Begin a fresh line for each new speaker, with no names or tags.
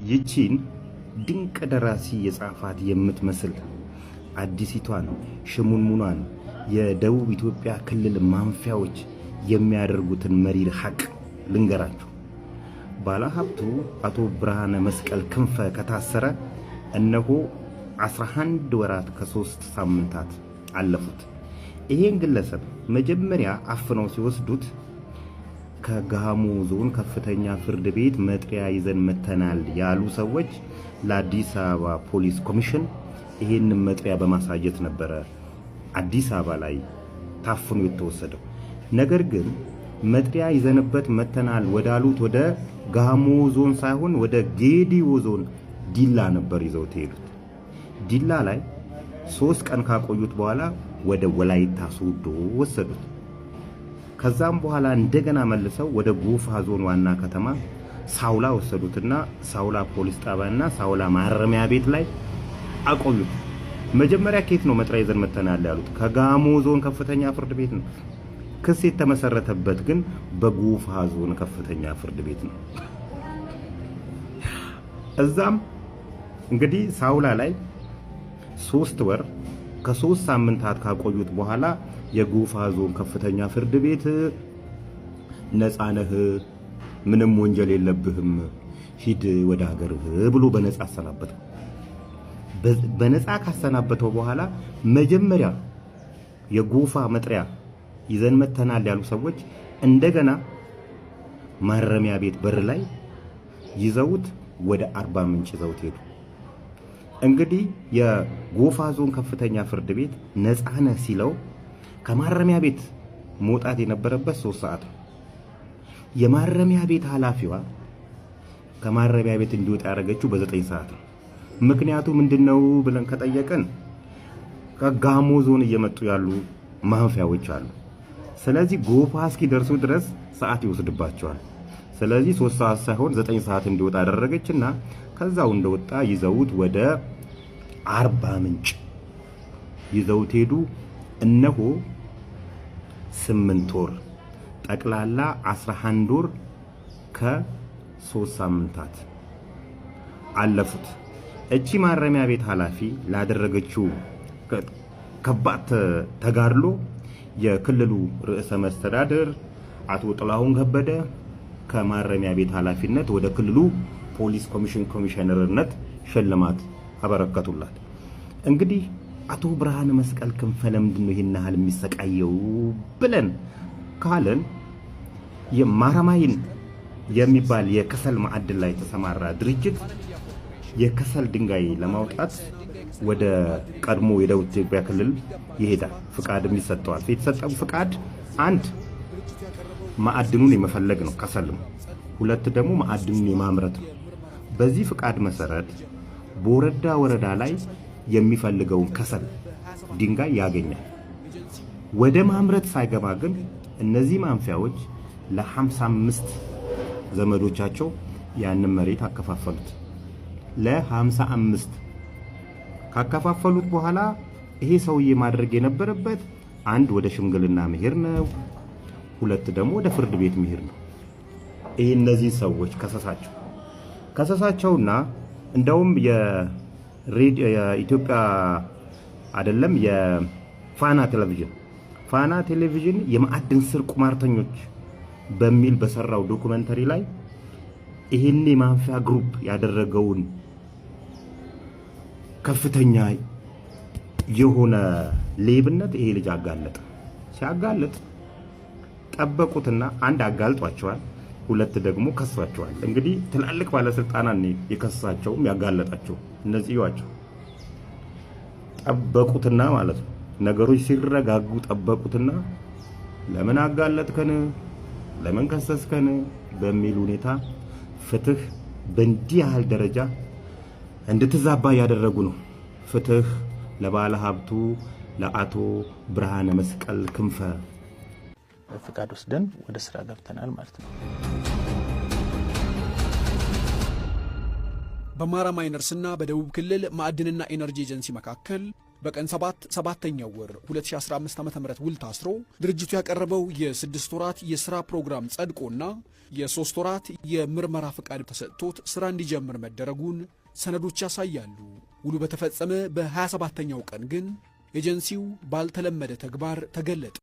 ይቺን ድንቅ ደራሲ የጻፋት የምትመስል አዲሲቷን ሽሙንሙኗን የደቡብ ኢትዮጵያ ክልል ማንፊያዎች የሚያደርጉትን መሪር ሐቅ ልንገራችሁ። ባለሀብቱ አቶ ብርሃነ መስቀል ክንፈ ከታሰረ እነሆ 11 ወራት ከ3 ሳምንታት አለፉት። ይሄን ግለሰብ መጀመሪያ አፍነው ሲወስዱት ከጋሞ ዞን ከፍተኛ ፍርድ ቤት መጥሪያ ይዘን መተናል ያሉ ሰዎች ለአዲስ አበባ ፖሊስ ኮሚሽን ይሄንን መጥሪያ በማሳየት ነበረ አዲስ አበባ ላይ ታፍኖ የተወሰደው። ነገር ግን መጥሪያ ይዘንበት መተናል ወዳሉት ወደ ጋሞ ዞን ሳይሆን ወደ ጌዲዮ ዞን ዲላ ነበር ይዘው ተሄዱት። ዲላ ላይ 3 ቀን ካቆዩት በኋላ ወደ ወላይታ ሶዶ ወሰዱት። ከዛም በኋላ እንደገና መልሰው ወደ ጎፋ ዞን ዋና ከተማ ሳውላ ወሰዱትና ሳውላ ፖሊስ ጣቢያና ሳውላ ማረሚያ ቤት ላይ አቆዩት። መጀመሪያ ከየት ነው መጥሪያ ይዘን መተናል ያሉት? ከጋሞ ዞን ከፍተኛ ፍርድ ቤት ነው። ክስ የተመሰረተበት ግን በጎፋ ዞን ከፍተኛ ፍርድ ቤት ነው። እዛም እንግዲህ ሳውላ ላይ 3 ወር ከ3 ሳምንታት ካቆዩት በኋላ የጎፋ ዞን ከፍተኛ ፍርድ ቤት ነፃ ነህ፣ ምንም ወንጀል የለብህም፣ ሂድ ወደ ሀገርህ ብሎ በነፃ አሰናበተው። በነፃ ካሰናበተው በኋላ መጀመሪያ የጎፋ መጥሪያ ይዘን መተናል ያሉ ሰዎች እንደገና ማረሚያ ቤት በር ላይ ይዘውት ወደ አርባ ምንጭ ይዘውት ሄዱ። እንግዲህ የጎፋ ዞን ከፍተኛ ፍርድ ቤት ነፃ ነህ ሲለው ከማረሚያ ቤት መውጣት የነበረበት 3 ሰዓት ነው። የማረሚያ ቤት ኃላፊዋ ከማረሚያ ቤት እንዲወጣ ያደረገችው በ9 ሰዓት ነው። ምክንያቱ ምንድነው ብለን ከጠየቀን ከጋሞ ዞን እየመጡ ያሉ ማንፊያዎች አሉ። ስለዚህ ጎፋ እስኪደርሱ ድረስ ሰዓት ይወስድባቸዋል። ስለዚህ 3 ሰዓት ሳይሆን 9 ሰዓት እንዲወጣ አደረገችና ከዛው እንደወጣ ይዘውት ወደ አርባ ምንጭ ይዘውት ሄዱ። እነሆ 8 ወር ጠቅላላ 11 ወር ከ3 ሳምንታት አለፉት። እቺ ማረሚያ ቤት ኃላፊ ላደረገችው ከባድ ተጋድሎ የክልሉ ርዕሰ መስተዳድር አቶ ጥላሁን ከበደ ከማረሚያ ቤት ኃላፊነት ወደ ክልሉ ፖሊስ ኮሚሽን ኮሚሽነርነት ሽልማት አበረከቱላት። እንግዲህ አቶ ብርሃነ መስቀል ክንፈ ለምንድን ነው ይሄን ያህል የሚሰቃየው ብለን ካለን የማራማይን የሚባል የከሰል ማዕድን ላይ ተሰማራ ድርጅት የከሰል ድንጋይ ለማውጣት ወደ ቀድሞ የደቡብ ኢትዮጵያ ክልል ይሄዳል። ፍቃድም ይሰጠዋል። የተሰጠው ፍቃድ 1 ማዕድኑን የመፈለግ ነው፣ ከሰል ነው። 2 ደግሞ ማዕድኑን የማምረት ነው። በዚህ ፍቃድ መሰረት በወረዳ ወረዳ ላይ የሚፈልገውን ከሰል ድንጋይ ያገኛል። ወደ ማምረት ሳይገባ ግን እነዚህ ማንፊያዎች ለ55 ዘመዶቻቸው ያንን መሬት አከፋፈሉት። ለ55 ካከፋፈሉት በኋላ ይሄ ሰውዬ ማድረግ የነበረበት 1 ወደ ሽምግልና መሄድ ነው፣ 2 ደግሞ ወደ ፍርድ ቤት መሄድ ነው። ይሄ እነዚህ ሰዎች ከሰሳቸውና እንደውም የኢትዮጵያ አይደለም የፋና ቴሌቪዥን የማዕድን ስር ቁማርተኞች በሚል በሰራው ዶኩመንተሪ ላይ ይሄን የማንፊያ ግሩፕ ያደረገውን ከፍተኛ የሆነ ሌብነት ይሄ ልጅ አጋለጠ። ሲያጋለጥ ጠበቁትና 1 አጋልጧቸዋል፣ 2 ደግሞ ከሷቸዋል። እንግዲህ ትላልቅ ባለስልጣናት ነው የከሳቸውም ያጋለጣቸው። እነዚህ ይዋቸው ጠበቁትና ማለት ነው ነገሮች ሲረጋጉ ጠበቁትና ለምን አጋለጥከን፣ ለምን ከሰስከን በሚል ሁኔታ ፍትህ በእንዲህ ያህል ደረጃ እንድትዛባ ያደረጉ ነው። ፍትህ ለባለ ሀብቱ ለአቶ ብርሃነ መስቀል ክንፈ
ፍቃድ ወስደን ወደ ስራ ገብተናል ማለት ነው።
በማራ ማይነርስና በደቡብ ክልል ማዕድንና ኢነርጂ ኤጀንሲ መካከል በቀን 7ኛው ወር 2015 ዓ.ም ውል ታስሮ ድርጅቱ ያቀረበው የ6 ወራት የሥራ ፕሮግራም ጸድቆና የ3 ወራት የምርመራ ፈቃድ ተሰጥቶት ሥራ እንዲጀምር መደረጉን ሰነዶች ያሳያሉ። ውሉ በተፈጸመ በ27ኛው ቀን ግን ኤጀንሲው ባልተለመደ ተግባር ተገለጠ።